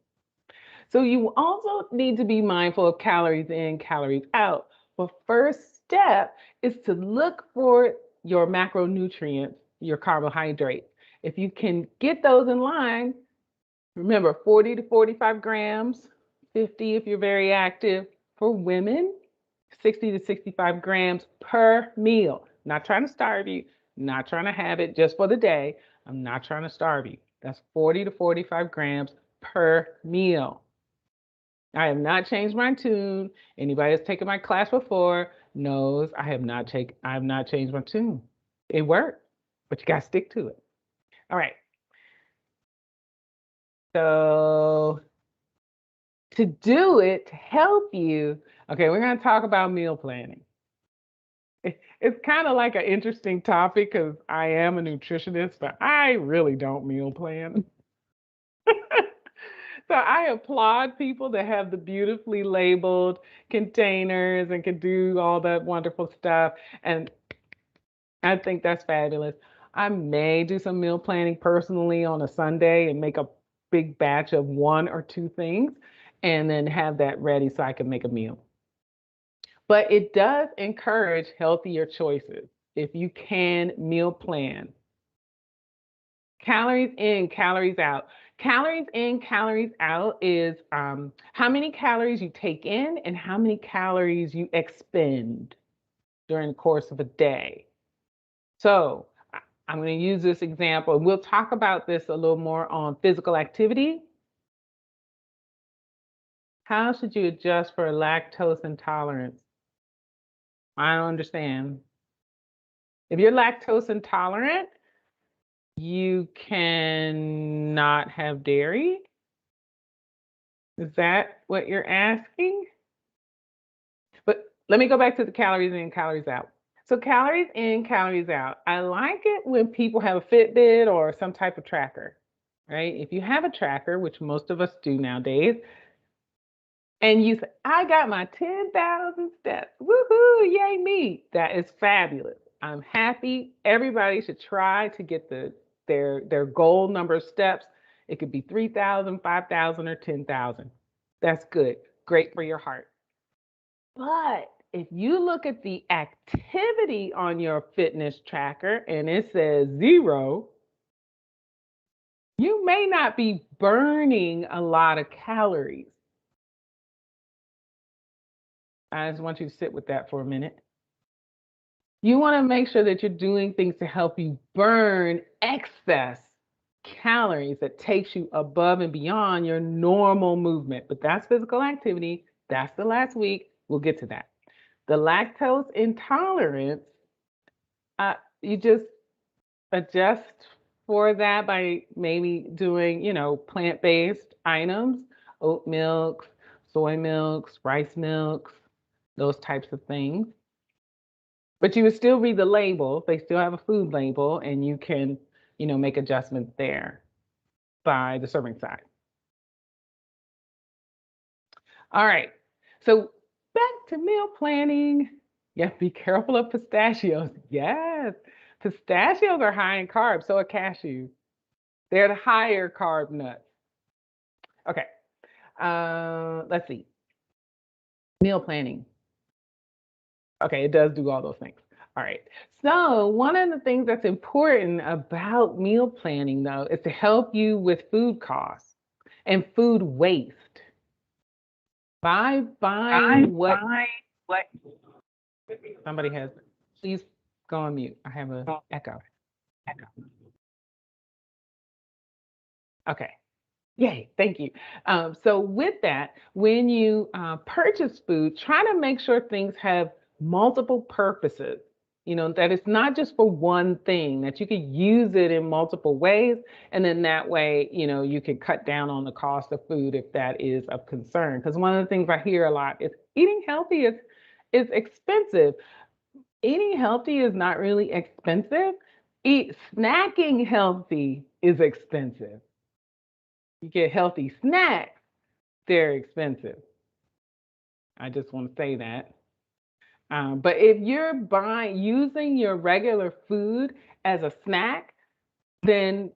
So you also need to be mindful of calories in, calories out. But first step is to look for your macronutrients, your carbohydrates. If you can get those in line, remember 40 to 45 grams, 50 if you're very active. For women, 60 to 65 grams per meal. Not trying to starve you, not trying to have it just for the day. I'm not trying to starve you. That's 40 to 45 grams per meal. I have not changed my tune. Anybody that's taken my class before knows I have not changed my tune. It worked, but you got to stick to it. All right. So to do it, to help you, okay, we're going to talk about meal planning. It's kind of like an interesting topic because I am a nutritionist, but I really don't meal plan. So I applaud people that have the beautifully labeled containers and can do all that wonderful stuff. And I think that's fabulous. I may do some meal planning personally on a Sunday and make a big batch of one or two things and then have that ready so I can make a meal. But it does encourage healthier choices if you can meal plan. Calories in, calories out. Calories in, calories out is how many calories you take in and how many calories you expend during the course of a day. So I'm going to use this example. We'll talk about this a little more on physical activity. How should you adjust for lactose intolerance? I don't understand. If you're lactose intolerant, you cannot have dairy. Is that what you're asking? But let me go back to the calories in, calories out. So calories in, calories out. I like it when people have a Fitbit or some type of tracker, right? If you have a tracker, which most of us do nowadays, and you say, I got my 10,000 steps. Woohoo, yay me. That is fabulous. I'm happy. Everybody should try to get their goal number of steps. It could be 3,000, 5,000, or 10,000. That's good. Great for your heart. But if you look at the activity on your fitness tracker and it says 0, you may not be burning a lot of calories. I just want you to sit with that for a minute. You want to make sure that you're doing things to help you burn excess calories that takes you above and beyond your normal movement. But that's physical activity. That's the last week. We'll get to that. The lactose intolerance, you just adjust for that by maybe doing, plant-based items, oat milk, soy milks, rice milks, those types of things. But you would still read the label. They still have a food label, and you can, make adjustments there by the serving size. All right. So back to meal planning. Yeah, be careful of pistachios. Yes. Pistachios are high in carbs, so are cashews. They're the higher carb nuts. Okay. Let's see. Meal planning. Okay, it does do all those things. All right. So, one of the things that's important about meal planning, though, is to help you with food costs and food waste. By buying what somebody has, please go on mute. I have an echo. Okay. Yay, thank you. So with that, when you purchase food, try to make sure things have multiple purposes. That it's not just for one thing, that you could use it in multiple ways. And then that way, you can cut down on the cost of food if that is of concern. Because one of the things I hear a lot is eating healthy is expensive. Eating healthy is not really expensive. Snacking healthy is expensive. You get healthy snacks, they're expensive. I just want to say that. But if you're using your regular food as a snack, then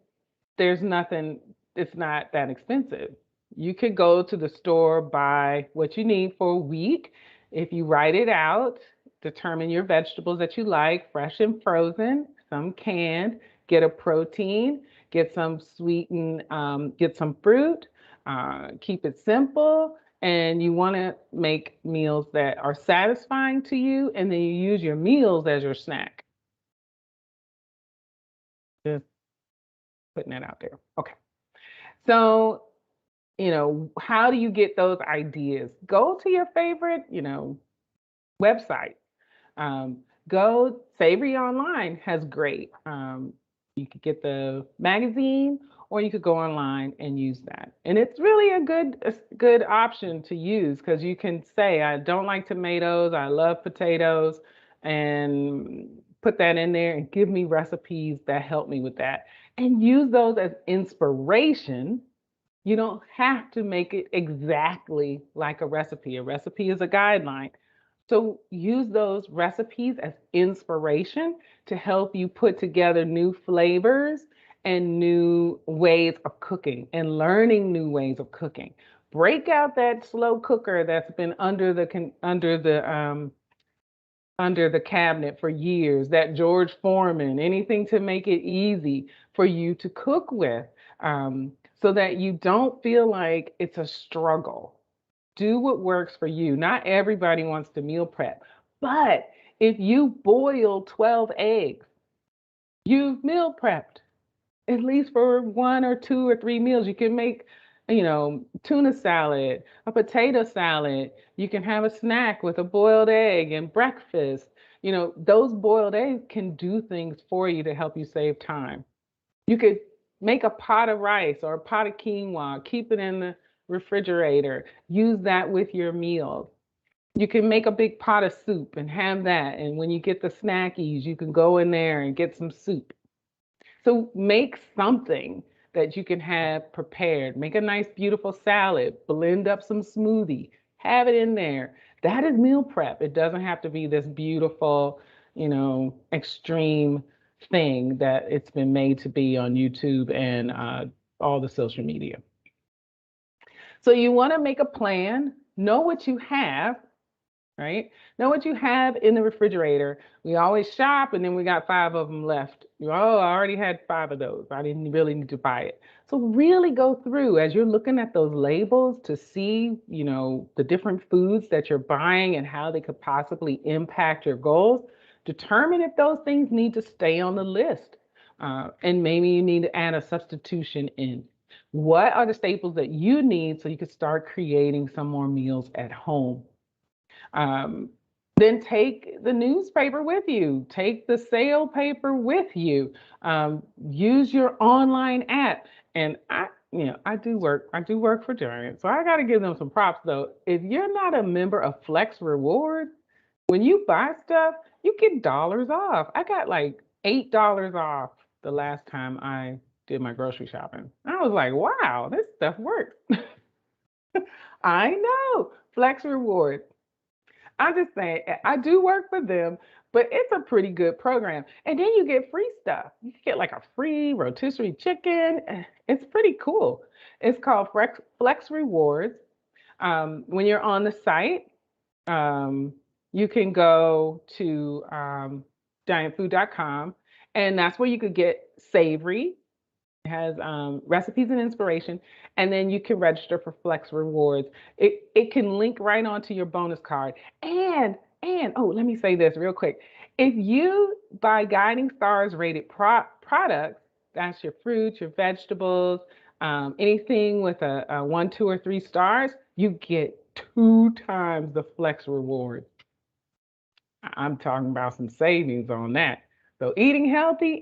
there's nothing, it's not that expensive. You could go to the store, buy what you need for a week. If you write it out, determine your vegetables that you like, fresh and frozen, some canned, get a protein, get some sweetened, get some fruit, keep it simple. And you want to make meals that are satisfying to you, and then you use your meals as your snack. Just putting that out there. Okay. So, how do you get those ideas? Go to your favorite, website. Go Savory Online has great. You could get the magazine, or you could go online and use that. And it's really a good option to use, because you can say, I don't like tomatoes, I love potatoes, and put that in there and give me recipes that help me with that. And use those as inspiration. You don't have to make it exactly like a recipe. A recipe is a guideline. So use those recipes as inspiration to help you put together new flavors and new ways of cooking, and learning new ways of cooking. Break out that slow cooker that's been under the cabinet for years, that George Foreman, anything to make it easy for you to cook with, so that you don't feel like it's a struggle. Do what works for you. Not everybody wants to meal prep, but if you boil 12 eggs, you've meal prepped, at least for 1 or 2 or 3 meals. You can make, tuna salad, a potato salad. You can have a snack with a boiled egg and breakfast. Those boiled eggs can do things for you to help you save time. You could make a pot of rice or a pot of quinoa, keep it in the refrigerator, use that with your meals. You can make a big pot of soup and have that. And when you get the snackies, you can go in there and get some soup. So make something that you can have prepared. Make a nice, beautiful salad, blend up some smoothie, have it in there. That is meal prep. It doesn't have to be this beautiful, extreme thing that it's been made to be on YouTube and all the social media. So you want to make a plan, know what you have, right? Know what you have in the refrigerator. We always shop and then we got 5 of them left. Oh, I already had 5 of those. I didn't really need to buy it. So really go through as you're looking at those labels to see, the different foods that you're buying and how they could possibly impact your goals. Determine if those things need to stay on the list. And maybe you need to add a substitution in. What are the staples that you need so you can start creating some more meals at home? Then take the newspaper with you, take the sale paper with you, use your online app. And I do work for Giant. So I got to give them some props though. If you're not a member of Flex Rewards, when you buy stuff, you get dollars off. I got like $8 off the last time I did my grocery shopping. I was like, wow, this stuff works. I know. Flex Rewards. I'm just saying, I do work for them, but it's a pretty good program. And then you get free stuff. You get like a free rotisserie chicken. It's pretty cool. It's called Flex Rewards. When you're on the site, um, you can go to giantfood.com, and that's where you could get savory. It has recipes and inspiration, and then you can register for Flex Rewards. It can link right onto your bonus card. And oh, let me say this real quick. If you buy Guiding Stars rated products, that's your fruits, your vegetables, anything with a 1, 2, or 3 stars, you get 2 times the Flex Rewards. I'm talking about some savings on that. So eating healthy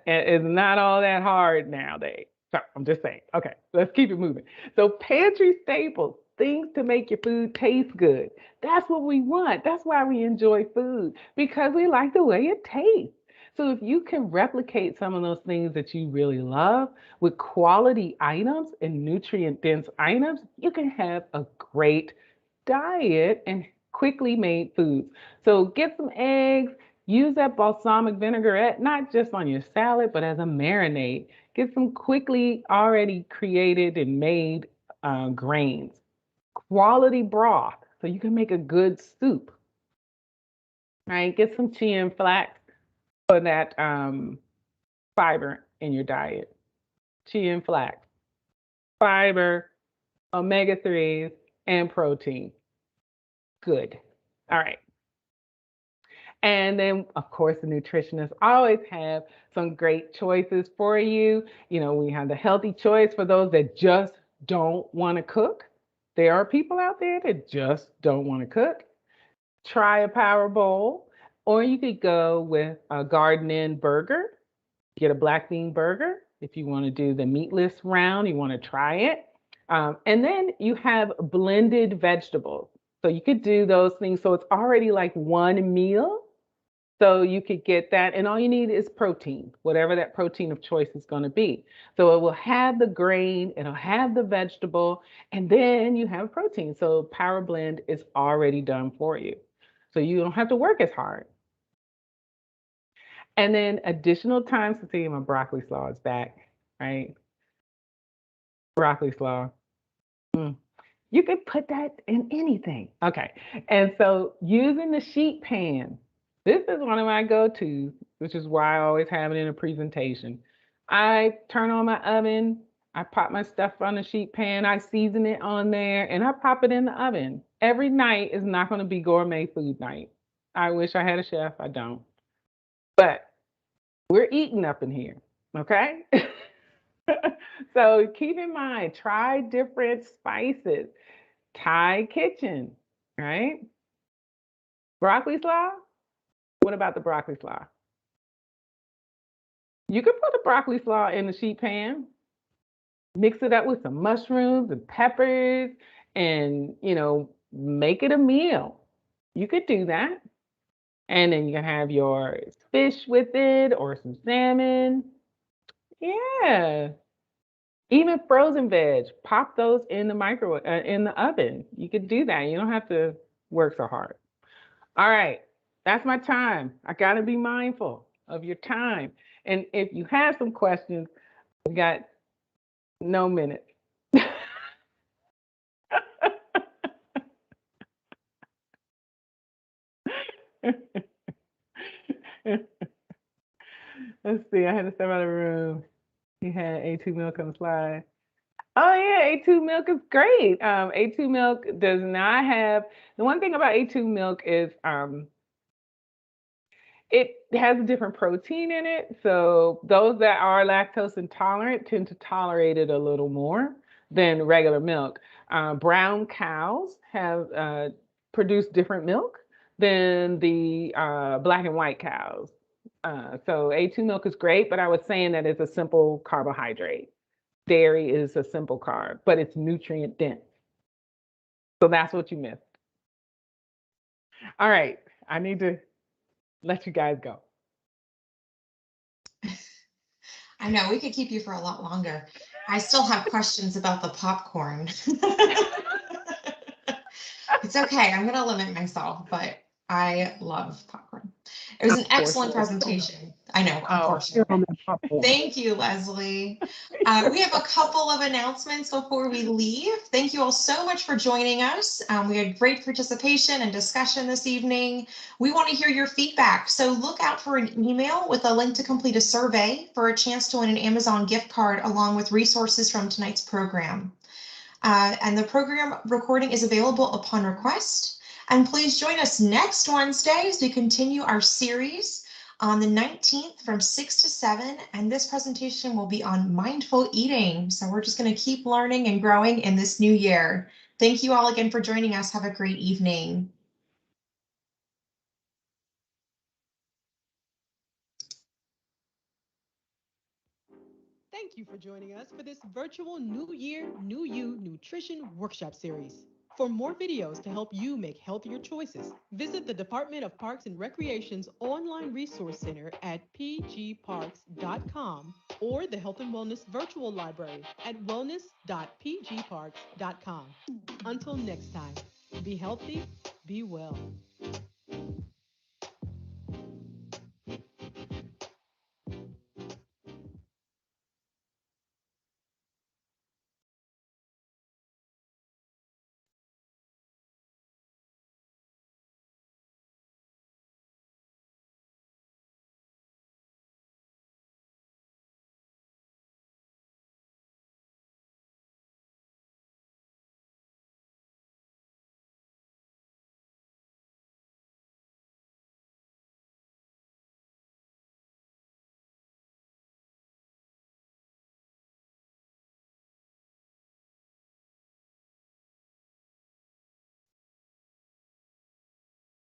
is not all that hard nowadays. So I'm just saying. Okay, let's keep it moving. So Pantry Staples, things to make your food taste good. That's what we want. That's why we enjoy food, because we like the way it tastes. So if you can replicate some of those things that you really love with quality items and nutrient dense items, you can have a great diet and quickly made foods. So get some eggs, use that balsamic vinaigrette, not just on your salad, but as a marinade. Get some quickly already created and made grains. Quality broth, so you can make a good soup. Right? Get some chia and flax for that fiber in your diet. Chia and flax, fiber, omega 3s, and protein. Good. All right. And then, of course, the nutritionists always have some great choices for you. We have the healthy choice for those that just don't want to cook. There are people out there that just don't want to cook. Try a power bowl, or you could go with a garden in burger. Get a black bean burger if you want to do the meatless round, you want to try it. And then you have blended vegetables. So you could do those things. So it's already like one meal. So you could get that, and all you need is protein, whatever that protein of choice is going to be. So it will have the grain, it'll have the vegetable, and then you have protein. So Power Blend is already done for you. So you don't have to work as hard. And then additional times to see my broccoli slaw is back, right? Broccoli slaw. You could put that in anything. Okay. And so using the sheet pan, this is one of my go-tos, which is why I always have it in a presentation. I turn on my oven, I pop my stuff on the sheet pan, I season it on there, and I pop it in the oven. Every night is not going to be gourmet food night. I wish I had a chef, I don't. But we're eating up in here, okay? So keep in mind, try different spices. Thai kitchen, right? Broccoli slaw? What about the broccoli slaw? You can put the broccoli slaw in the sheet pan, mix it up with some mushrooms and peppers, and, make it a meal. You could do that. And then you can have your fish with it or some salmon. Yeah. Even frozen veg, pop those in the microwave, in the oven. You could do that. You don't have to work so hard. All right, that's my time. I got to be mindful of your time. And if you have some questions, we got no minutes. Let's see, I had to step out of the room. He had A2 milk on the slide. Oh yeah, A2 milk is great. A2 milk does not have, the one thing about A2 milk is it has a different protein in it. So those that are lactose intolerant tend to tolerate it a little more than regular milk. Brown cows have produced different milk than the black and white cows. So A2 milk is great, but I was saying that it's a simple carbohydrate. dairy is a simple carb, but it's nutrient dense. So that's what you missed. All right, I need to let you guys go. I know we could keep you for a lot longer. I still have questions about the popcorn. It's okay. I'm going to limit myself, but I love popcorn. It was an excellent presentation. I know, unfortunately. Thank you, Leslie. We have a couple of announcements before we leave. Thank you all so much for joining us. We had great participation and discussion this evening. We want to hear your feedback, so look out for an email with a link to complete a survey for a chance to win an Amazon gift card along with resources from tonight's program. And the program recording is available upon request. And please join us next Wednesday as we continue our series on the 19th from 6 to 7. And this presentation will be on mindful eating. So we're just going to keep learning and growing in this new year. Thank you all again for joining us. Have a great evening. Thank you for joining us for this virtual New Year, New You Nutrition Workshop Series. For more videos to help you make healthier choices, visit the Department of Parks and Recreation's online resource center at pgparks.com or the Health and Wellness Virtual Library at wellness.pgparks.com. Until next time, be healthy, be well.